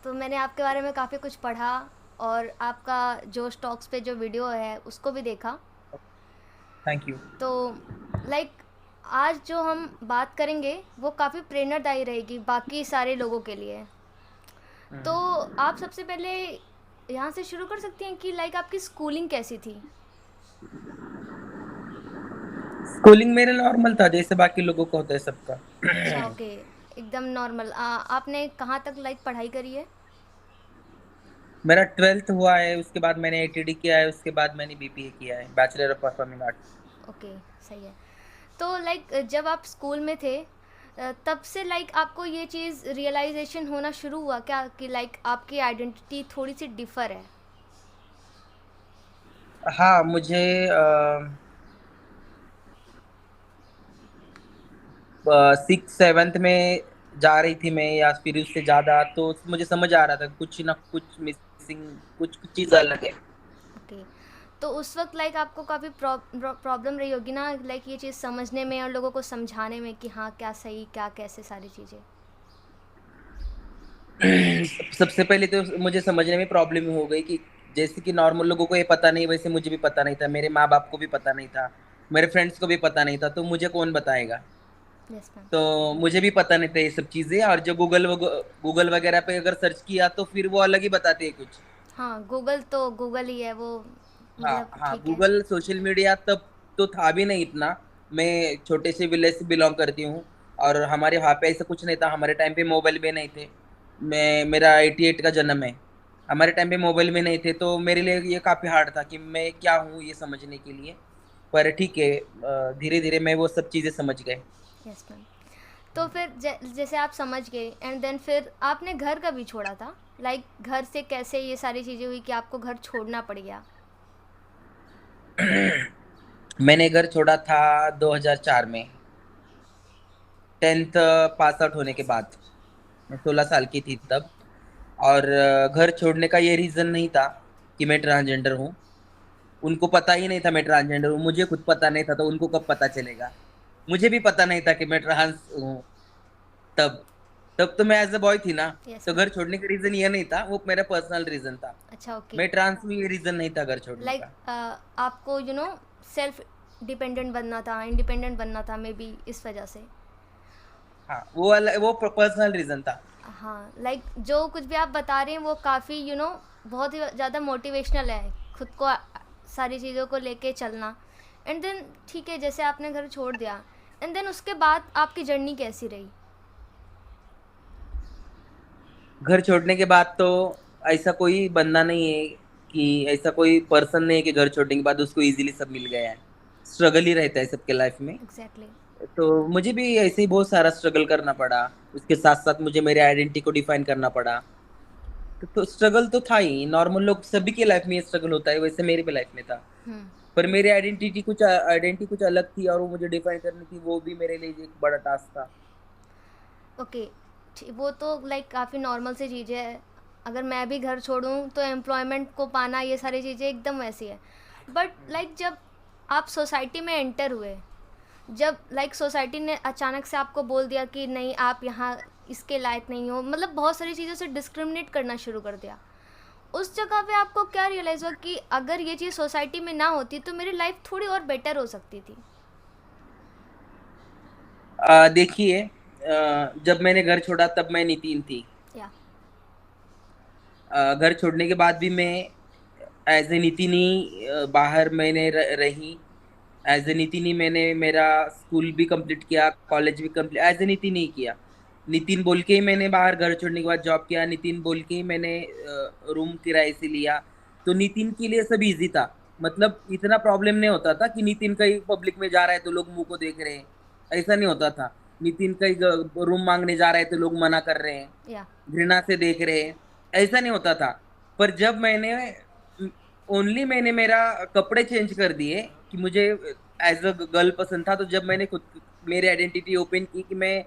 तो मैंने आपके बारे में काफ़ी कुछ पढ़ा और आपका जो स्टॉक्स पे जो वीडियो है उसको भी देखा। Thank you. तो लाइक आज जो हम बात करेंगे वो काफ़ी प्रेरणादायी रहेगी बाकी सारे लोगों के लिए। तो आप सबसे पहले यहाँ से शुरू कर सकती हैं कि लाइक आपकी स्कूलिंग कैसी थी? स्कूलिंग मेरा नॉर्मल था, जैसे बाकी लोगों को होता है सबका। अच्छा, ओके, एकदम नॉर्मल। आपने कहाँ तक लाइक पढ़ाई करी है? मेरा 12th हुआ है, उसके बाद मैंने आईटीडी किया है, उसके बाद मैंने बीपीए किया है, bachelor of performing arts. Okay, सही है। तो लाइक जब आप स्कूल में थे तब से लाइक आपको ये चीज़ रियलाइजेशन होना शुरू हुआ क्या कि लाइक आपकी आइडेंटिटी थोड़ी सी डिफर है? हाँ, मुझे 6th 7th में जा रही थी मैं, या फिर उससे ज़्यादा, तो मुझे समझ आ रहा था कुछ ना कुछ मिसिंग, कुछ कुछ चीज़ अलग है। ओके, तो उस वक्त लाइक आपको काफ़ी प्रॉब्लम रही होगी ना लाइक ये चीज़ समझने में और लोगों को समझाने में कि हाँ क्या सही क्या कैसे सारी चीज़ें। सबसे पहले तो मुझे समझने में प्रॉब्लम हो गई कि जैसे कि नॉर्मल लोगों को ये पता नहीं, वैसे मुझे भी पता नहीं था, मेरे माँ बाप को भी पता नहीं था, मेरे फ्रेंड्स को भी पता नहीं था, तो मुझे कौन बताएगा। Yes ma'am. तो मुझे भी पता नहीं था ये सब चीजें, और जो गूगल वगैरह पे अगर सर्च किया तो फिर वो अलग ही बताते हैं कुछ। हाँ, गूगल तो गूगल ही है वो, हाँ मतलब हाँ, ठीक है। गूगल सोशल मीडिया तब तो था भी नहीं इतना। मैं छोटे से विलेज से बिलोंग करती हूँ, और हमारे वहाँ पे ऐसा कुछ नहीं था, हमारे टाइम पे मोबाइल भी नहीं थे। मेरा 88 का जन्म है। हमारे टाइम पे मोबाइल भी नहीं थे, तो मेरे लिए ये काफ़ी हार्ड था कि मैं क्या हूँ ये समझने के लिए। पर ठीक है, धीरे धीरे मैं वो सब चीज़ें समझ गए। Yes ma'am. तो फिर जैसे आप समझ गए एंड देन फिर आपने घर कभी छोड़ा था? लाइक घर से कैसे ये सारी चीज़ें हुई कि आपको घर छोड़ना पड़ गया? मैंने घर छोड़ा था 2004 में, 10th पास आउट होने के बाद। मैं 16 साल की थी तब। और घर छोड़ने का ये रीज़न नहीं था कि मैं ट्रांसजेंडर हूँ। उनको पता ही नहीं था मैं ट्रांसजेंडर हूँ, मुझे खुद पता नहीं था, तो उनको कब पता चलेगा। मुझे भी पता नहीं था कि मैं ट्रांस हूँ तब। तब तो मैं एज अ बॉय थी ना। यस तो मैम। घर छोड़ने का रीज़न ये नहीं था, वो मेरा पर्सनल रीज़न था। अच्छा, ओके। मैं ट्रांस हूँ ये रीज़न नहीं था घर छोड़ने लाइक का। आपको सेल्फ डिपेंडेंट बनना था, इंडिपेंडेंट बनना था मे बी इस वजह से। हाँ, वो पर्सनल रीज़न था। हाँ, लाइक जो कुछ भी आप बता रहे हैं वो काफ़ी बहुत ही ज़्यादा मोटिवेशनल है। खुद को सारी चीज़ों को लेके चलना एंड देन ठीक है, जैसे आपने घर छोड़ दिया एंड देन उसके बाद आपकी जर्नी कैसी रही? घर छोड़ने के बाद तो ऐसा कोई बंदा नहीं है, कि ऐसा कोई पर्सन नहीं है कि घर छोड़ने के बाद उसको इजीली सब मिल गया है। स्ट्रगल ही रहता है सबके लाइफ में। एग्जैक्टली। तो मुझे भी ऐसे ही बहुत सारा स्ट्रगल करना पड़ा। उसके साथ साथ मुझे मेरे आइडेंटिटी को डिफाइन करना पड़ा। तो स्ट्रगल तो था ही, नॉर्मल लोग सभी के लाइफ में ये स्ट्रगल होता है, वैसे मेरे भी लाइफ में था। हम्म। पर मेरी आइडेंटिटी कुछ अलग थी, और वो मुझे डिफाइन करनी थी, वो भी मेरे लिए एक बड़ा टास्क था। ओके, वो तो लाइक काफ़ी नॉर्मल सी चीज़ है। अगर मैं भी घर छोड़ूँ तो एम्प्लॉयमेंट को पाना ये सारी चीज़ें एकदम वैसी है। बट लाइक जब आप सोसाइटी में एंटर हुए, जब लाइक सोसाइटी ने अचानक से आपको बोल दिया कि नहीं आप यहाँ इसके लायक नहीं हो, मतलब बहुत सारी चीज़ों से डिस्क्रिमिनेट करना शुरू कर दिया, उस जगह पे आपको क्या रियलाइज़ हुआ कि अगर ये चीज़ सोसाइटी में ना होती तो मेरी लाइफ थोड़ी और बेटर हो सकती थी? देखिए, जब मैंने घर छोड़ा तब मैं नितिन थी। या। घर छोड़ने के बाद भी मैं एज़ ए नितिन ही बाहर मैंने रही। एज़ ए नितिन ही मैंने मेरा स्कूल भी कंप्लीट किया, कॉलेज भी कंप्लीट एज़ ए नितिन ही किया। नितिन बोल के ही मैंने बाहर घर छोड़ने के बाद जॉब किया, नितिन बोल के ही मैंने रूम किराए से लिया। तो नितिन के लिए सब ईज़ी था। मतलब इतना प्रॉब्लम नहीं होता था कि नितिन कहीं पब्लिक में जा रहा है तो लोग मुँह को देख रहे हैं, ऐसा नहीं होता था। नितिन कहीं रूम माँगने जा रहा है तो लोग मना कर रहे हैं, या। घृणा से देख रहे हैं, ऐसा नहीं होता था। पर जब ओनली मैंने मेरा कपड़े चेंज कर दिए कि मुझे एज़ अ गर्ल पसंद था, तो जब मैंने खुद मेरी आइडेंटिटी ओपन की कि मैं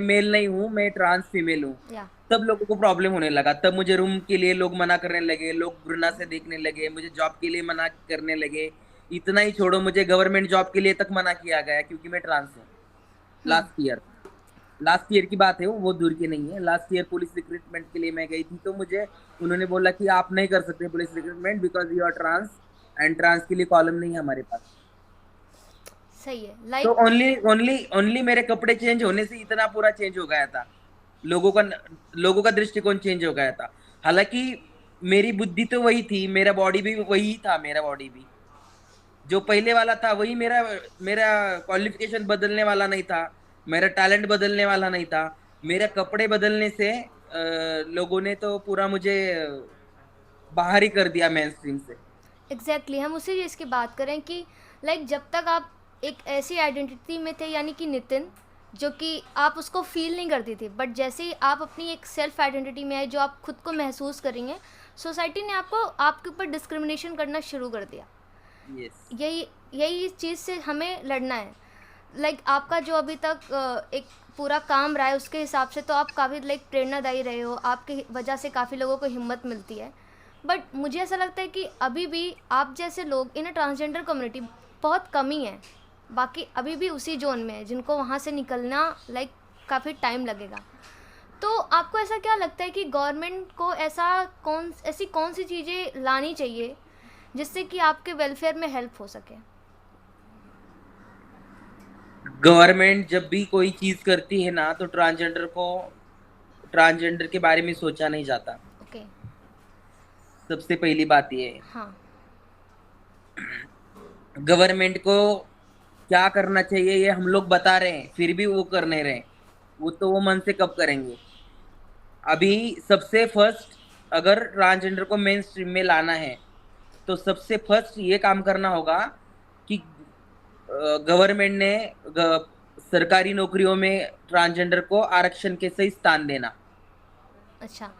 मेल नहीं हूँ, मैं ट्रांस फीमेल हूँ, या। तब लोगों को प्रॉब्लम होने लगा। तब मुझे रूम के लिए लोग मना करने लगे, लोग घृणा से देखने लगे, मुझे जॉब के लिए मना करने लगे। इतना ही छोड़ो, मुझे गवर्नमेंट जॉब के लिए तक मना किया गया क्योंकि मैं ट्रांस हूँ, hmm. Last year. Last year की बात है, वो दूर की नहीं है। लास्ट ईयर पुलिस रिक्रूटमेंट के लिए मैं गई थी, तो मुझे उन्होंने बोला कि आप नहीं कर सकते police recruitment because you are trans, and trans के लिए कॉलम नहीं है हमारे पास। सही है तो लाइक। ओनली ओनली ओनली मेरे कपड़े चेंज होने से इतना पूरा चेंज हो गया था। लोगों का लोगों का दृष्टिकोण चेंज हो गया था। हालांकि मेरी बुद्धि तो वही थी, मेरा बॉडी भी वही था, मेरा बॉडी भी जो पहले वाला था वही। मेरा मेरा क्वालिफिकेशन बदलने वाला नहीं था, मेरा टैलेंट बदलने वाला नहीं था। मेरे कपड़े बदलने से लोगों ने तो पूरा मुझे बाहर ही कर दिया मेन स्ट्रीम से। एग्जैक्टली हम उसी चीज़ की बात करें कि लाइक जब तक आप एक ऐसी आइडेंटिटी में थे यानी कि नितिन, जो कि आप उसको फील नहीं करती थी, बट जैसे ही आप अपनी एक सेल्फ आइडेंटिटी में आए जो आप खुद को महसूस करेंगे, सोसाइटी ने आपको आपके ऊपर डिस्क्रिमिनेशन करना शुरू कर दिया। यस। यही यही चीज़ से हमें लड़ना है। लाइक आपका जो अभी तक एक पूरा काम रहा है उसके हिसाब से तो आप काफ़ी लाइक प्रेरणादायी रहे हो, आपके वजह से काफ़ी लोगों को हिम्मत मिलती है। बट मुझे ऐसा लगता है कि अभी भी आप जैसे लोग इन ट्रांसजेंडर कम्युनिटी बहुत कम ही है, बाकी अभी भी उसी जोन में है जिनको वहाँ से निकलना लाइक काफ़ी टाइम लगेगा। तो आपको ऐसा क्या लगता है कि गवर्नमेंट को ऐसी कौन सी चीज़ें लानी चाहिए जिससे कि आपके वेलफेयर में हेल्प हो सके? गवर्नमेंट जब भी कोई चीज करती है ना, तो ट्रांसजेंडर के बारे में सोचा नहीं जाता। ओके। सबसे पहली बात ये है। हाँ। गवर्नमेंट को क्या करना चाहिए ये हम लोग बता रहे हैं, फिर भी वो कर नहीं रहे। वो तो वो मन से कब करेंगे। अभी सबसे फर्स्ट, अगर ट्रांसजेंडर को मेन स्ट्रीम में लाना है, तो सबसे फर्स्ट ये काम करना होगा कि गवर्नमेंट ने सरकारी नौकरियों में ट्रांसजेंडर को आरक्षण के सही स्थान देना। अच्छा,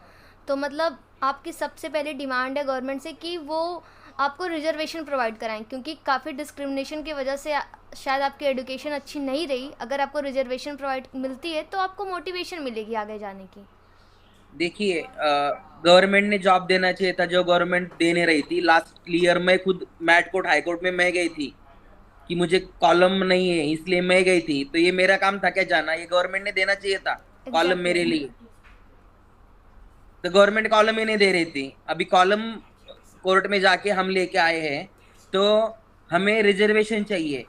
तो मतलब आपकी सबसे पहली डिमांड है गवर्नमेंट से कि वो आपको रिजर्वेशन प्रोवाइड कराएं, क्योंकि काफ़ी डिस्क्रिमिनेशन की वजह से शायद आपकी एजुकेशन अच्छी नहीं रही। अगर आपको रिजर्वेशन प्रोवाइड मिलती है तो आपको मोटिवेशन मिलेगी आगे जाने की। देखिए, गवर्नमेंट ने जॉब देना चाहिए था जो गवर्नमेंट दे नहीं रही थी। लास्ट ईयर में खुद मैट कोर्ट हाई कोर्ट में मैं गई थी कि मुझे कॉलम नहीं है, इसलिए मैं गई थी। तो ये मेरा काम था क्या जाना? ये गवर्नमेंट ने देना चाहिए था कॉलम एग्जैक्टली। मेरे लिए। तो गवर्नमेंट कॉलम ही नहीं दे रही थी। अभी कॉलम कोर्ट में जाके हम लेके आए हैं, तो हमें रिजर्वेशन चाहिए।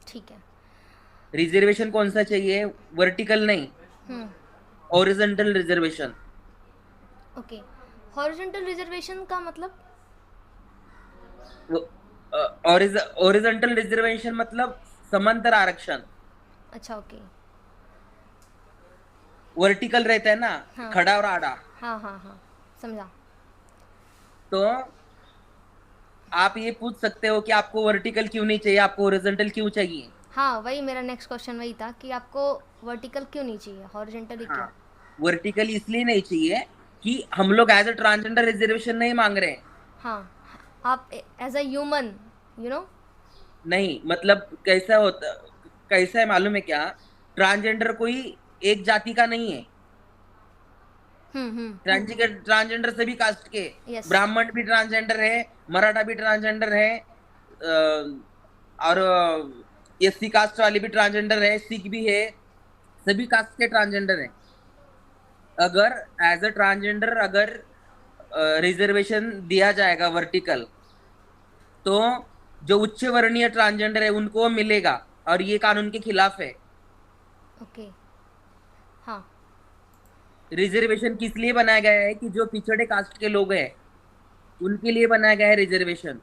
ठीक है। रिजर्वेशन कौन सा चाहिए? वर्टिकल नहीं, hmm. Horizontal reservation. Okay. Horizontal reservation का मतलब? ओरिजेंटल रिजर्वेशन मतलब समांतर आरक्षण। अच्छा, ओके। वर्टिकल रहता है ना, हाँ खड़ा और आड़ा। हाँ हाँ हाँ, समझा। तो आप ये पूछ सकते हो कि आपको वर्टिकल क्यों नहीं चाहिए, आपको ओरिजेंटल क्यों चाहिए। हाँ, वही मेरा नेक्स्ट क्वेश्चन वही था कि आपको वर्टिकल क्यों नहीं चाहिए, हॉरिजॉन्टल ही हाँ, क्यों? वर्टिकल इसलिए नहीं चाहिए कि हम लोग एज अ ट्रांसजेंडर रिजर्वेशन नहीं मांग रहे हैं। हाँ, आप as a human, you know. नहीं, मतलब कैसा होता, कैसा है मालूम है क्या? ट्रांसजेंडर कोई एक जाति का नहीं है। हम्म। ट्रांसजेंडर सभी कास्ट के। यस। ब्राह्मण भी ट्रांसजेंडर है, मराठा भी ट्रांसजेंडर है, और एससी कास्ट वाले भी ट्रांसजेंडर है, सिख भी है। सभी कास्ट के ट्रांसजेंडर है। अगर एज अ ट्रांसजेंडर अगर रिजर्वेशन दिया जाएगा वर्टिकल, तो जो उच्च वर्णीय ट्रांसजेंडर है उनको मिलेगा, और ये कानून के खिलाफ है। ओके। हाँ। रिजर्वेशन किस लिए बनाया गया है? कि जो पिछड़े कास्ट के लोग हैं उनके लिए बनाया गया है रिजर्वेशन।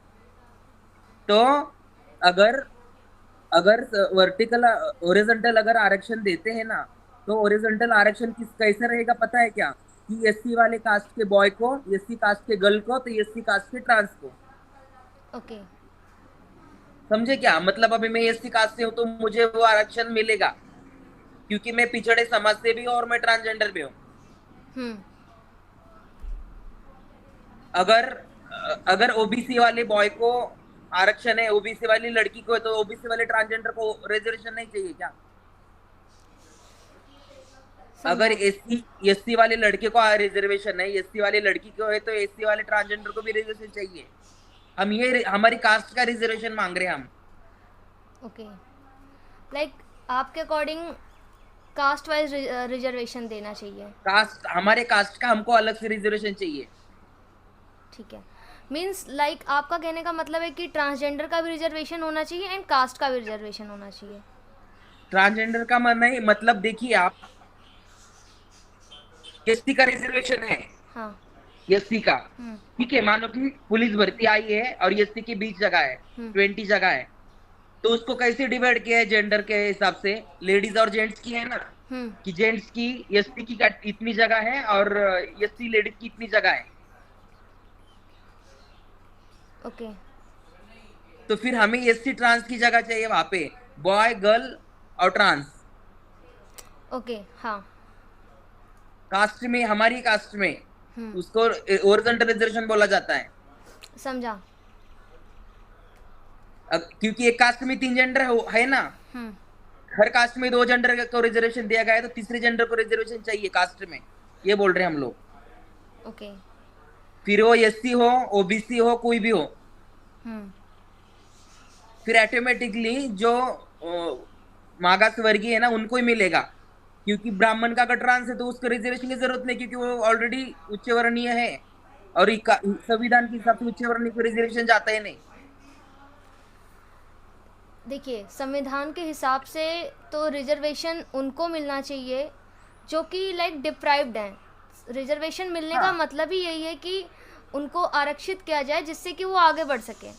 तो अगर अगर वर्टिकल ओरिजेंटल अगर आरक्षण देते हैं ना, तो ओरिजेंटल आरक्षण किस कैसे रहेगा पता है क्या? कि एससी वाले कास्ट के बॉय को, एससी कास्ट के गर्ल को, तो एससी कास्ट के ट्रांस को। ओके। समझे क्या मतलब? अभी मैं एससी कास्ट से हूँ तो मुझे वो आरक्षण मिलेगा क्योंकि मैं पिछड़े समाज से भी हूँ और मैं ट्रांसजेंडर भी हूँ। हम्म। अगर अगर ओबीसी वाले बॉय को आरक्षण है, ओबीसी वाली लड़की को है, तो ओबीसी वाले ट्रांसजेंडर को रिजर्वेशन नहीं चाहिए क्या? अगर समझा। एससी एससी वाले लड़के को रिजर्वेशन है, एससी वाले लड़की को है, तो एससी वाले ट्रांसजेंडर को भी रिजर्वेशन चाहिए। हम ये हमारी कास्ट का रिजर्वेशन मांग रहे हैं हम। ओके। लाइक आपके अकॉर्डिंग कास्ट वाइज रिजर्वेशन देना चाहिए। कास्ट, हमारे कास्ट का हमको अलग से रिजर्वेशन चाहिए। ठीक है, मीन्स लाइक आपका कहने का मतलब है कि ट्रांसजेंडर का भी रिजर्वेशन होना चाहिए एंड कास्ट का भी रिजर्वेशन होना चाहिए। ट्रांसजेंडर का मन नहीं, मतलब देखिए आप, एससी का रिजर्वेशन है, हाँ। एससी का, हम्म। ठीक है, मानो कि पुलिस भर्ती आई है और एससी की 20 जगह है, हम्म। 20 जगह है, तो उसको कैसे डिवाइड किया है जेंडर के हिसाब से, लेडीज और जेंट्स की है ना, हम्म। कि जेंट्स की एससी की इतनी जगह है और एससी लेडीज की इतनी जगह है। ओके। तो फिर हमें एससी ट्रांस की जगह चाहिए वहां पे, बॉय गर्ल और ट्रांस। ओके। हाँ। कास्ट में, हमारी कास्ट में हम्म। उसको ओरिजेंटल रिजर्वेशन बोला जाता है। समझा। अब क्योंकि एक कास्ट में 3 जेंडर है ना, हम्म। हर कास्ट में 2 जेंडर को रिजर्वेशन दिया गया है, तो तीसरे जेंडर को रिजर्वेशन चाहिए कास्ट में, ये बोल रहे हैं हम लोग। ओके। फिर वो एससी हो, ओबीसी हो, कोई भी हो, हम्म। फिर ऑटोमेटिकली जो मागास वर्गीय है ना उनको ही मिलेगा, क्योंकि ब्राह्मण का अगर ट्रांस है तो उसको रिजर्वेशन की जरूरत नहीं, क्योंकि वो ऑलरेडी उच्च वर्णीय है, और संविधान के हिसाब से उच्च वर्णीय को रिजर्वेशन जाता है नहीं। देखिए, संविधान के हिसाब से तो रिजर्वेशन उनको मिलना चाहिए जो कि लाइक डिप्राइव्ड हैं। रिजर्वेशन मिलने का हाँ मतलब ही यही है कि उनको आरक्षित किया जाए जिससे कि वो आगे बढ़ सकें।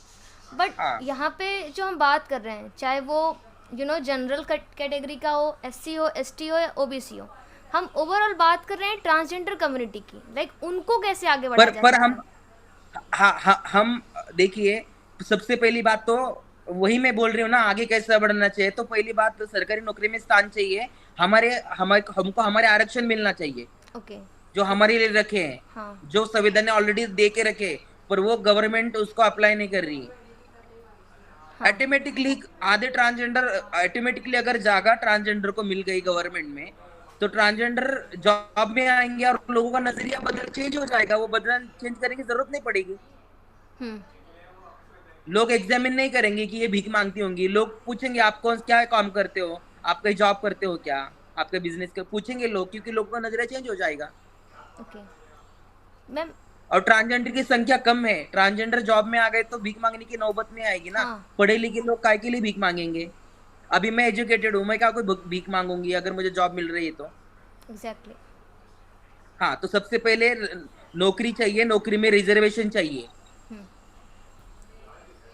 बट हाँ। यहाँ पे जो हम बात कर रहे हैं, चाहे वो जनरल कैटेगरी का हो, एससी हो, एसटी हो या ओबीसी हो, हम ओवरऑल बात कर रहे हैं ट्रांसजेंडर कम्युनिटी की, लाइक उनको कैसे आगे बढ़ाया जा पर सकता हम, है। हाँ हम देखिए, सबसे पहली बात तो वही मैं बोल रही हूँ ना, आगे कैसे बढ़ना चाहिए, तो पहली बात तो सरकारी नौकरी में स्थान चाहिए, हमारे हमारे हमको हमारे आरक्षण मिलना चाहिए ओके। जो हमारे लिए रखे हैं, हाँ। जो संविधान ने ऑलरेडी दे के रखे, पर वो गवर्नमेंट उसको अप्लाई नहीं कर रही है। हाँ। ऑटोमेटिकली आधे ट्रांसजेंडर, ऑटोमेटिकली अगर जागा ट्रांसजेंडर को मिल गई गवर्नमेंट में, तो ट्रांसजेंडर जॉब में आएंगे और लोगों का नजरिया बदल चेंज हो जाएगा, वो बदल चेंज करने की जरूरत नहीं पड़ेगी। हम्म। लोग एग्जामिन नहीं करेंगे कि ये भीख मांगती होंगी, लोग पूछेंगे आप कौन क्या काम करते हो, आप कहीं जॉब करते हो क्या, आपके बिजनेस के पूछेंगे लोग, क्योंकि लोगों का नजरिया चेंज हो जाएगा। Okay ma'am. और ट्रांसजेंडर की संख्या कम है, ट्रांसजेंडर जॉब में आ गए तो भीख मांगने की नौबत नहीं आएगी ना। हाँ। पढ़े लिखे लोग काय के लिए भीख मांगेंगे? अभी मैं एजुकेटेड हूँ, मैं क्या कोई भीख मांगूंगी अगर मुझे जॉब मिल रही है तो? एग्जैक्टली। हाँ, तो सबसे पहले नौकरी चाहिए, नौकरी में रिजर्वेशन चाहिए,